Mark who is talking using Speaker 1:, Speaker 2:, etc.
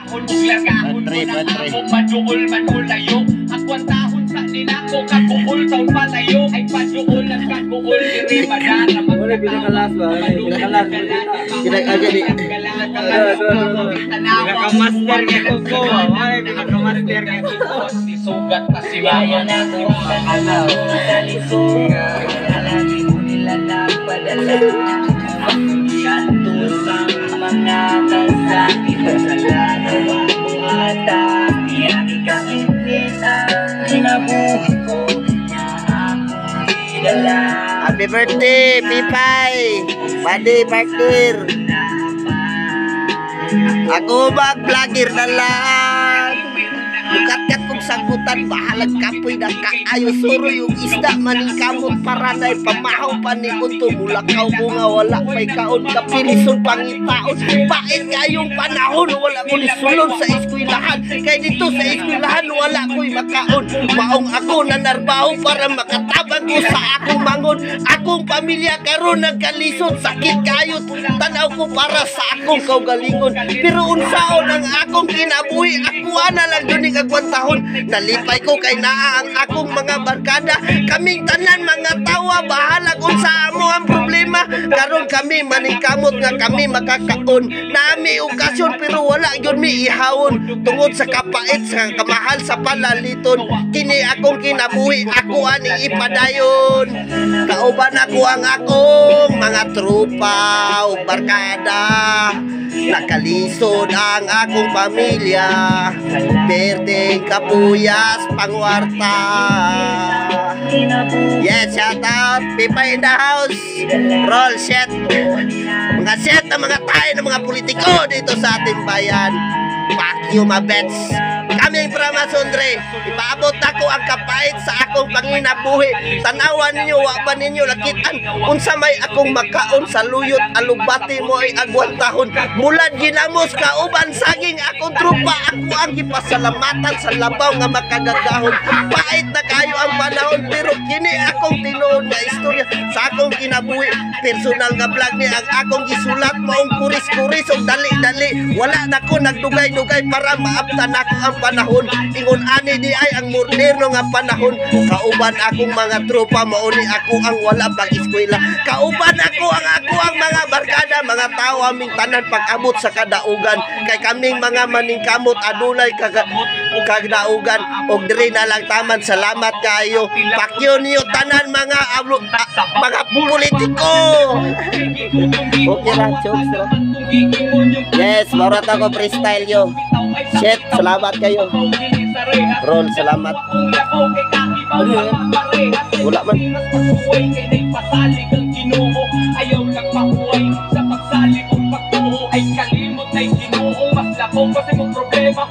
Speaker 1: Kahon lagahon mo na ako paduol man ulayo. Ako ang tahon sa ninako kaguol taon palayo. Ay paduol ang kaguol diri madala.
Speaker 2: Wala pinakalas ba? Pinakalas. Pinakaga di. Pinakamaster niya ko. Wala pinakamaster niya ko.
Speaker 1: Sugat pa si Maya na alaw. Alami mo nila nagpadala. Kanto sa mga kasakit sa lalo buhata. Iyan ikamit ang kinabuhi ko na akong idala.
Speaker 3: Happy birthday, Pipay! Buddy, partner! Ako mag-vlogger na lang! Lukat-kat kong sagutan, bahalag kapoy na kaayo. Suro yung isda, maningkamot paranay. Pamahaw panikuto, mulakaw ko nga wala may kaon. Kapirisong pangitaon, pait kayong panahon. Wala ko nisulod sa eskwelahan. Kaya dito sa eskwelahan, wala ko'y makaon. Maong ako nanarbaho para makatabang ko sa akong mangon. Akong pamilya karon nagkalisod, sakit kayo. Tanaw ko para sa akong kaugalingon. Pero unsaon ang akong kinabuhi, ako na lang yun kagwantahon. Nalipay ko kay naa ang akong mga barkada. Kaming tanan mga tawa, bahala kung sa amo ang problema. Karon kami maningkamot nga kami makakaon. Nami okasyon pero wala yun mi ihawon. Tungod sa kapait sa kamahal sa palaliton. Kini akong kinabuhi, ako ani ipadayon. Kauban ako ang akong mga trupa o barkada. Nakalisod ang akong pamilya. Berteng kapuyas pangwarta. Yes, shout out Pipay in the house. Roll set. Mga set na mga tayo ng mga politiko dito sa ating bayan. Fuck you my bets. Kaming Pramasondre, ipaabot ako ang kapait sa akong panginabuhi. Tanawan ninyo, wa ninyo lakitan. Unsa may akong makaon sa luyot, alubati mo ay agwantahon. Mulan ginamos kauban saging akong trupa. Ako ang gipasalamatan sa labaw nga makagagahon. Pait na kayo ang panahon, pero kini akong tinuod nga istorya sa akong kinabuhi. Personal nga vlog ni ang akong gisulat maong kuris-kuris o dali-dali. Wala na ko nagdugay-dugay para maabtan ako ang panahon. Ingon ani di ay ang moderno nga panahon. Kauban akong mga tropa, mauni ako ang wala pag-eskwela. Kauban ako ang mga barkada, mga tao aming tanan pag-abot sa kadaugan. Kay kaming mga maningkamot adunay kagdaugan og diri na lang taman. Salamat kayo. Pakyo niyo tanan mga politiko. Okay ra, jokes ra. Yes, marat ako freestyle yo. Shit, salamat kayo. Roll, salamat. Ano yun? Wala man. Ayaw lang mahuway sa pagsali kong pagtuho ay kalimot ay ginuo. Mas labo kasi mong problema.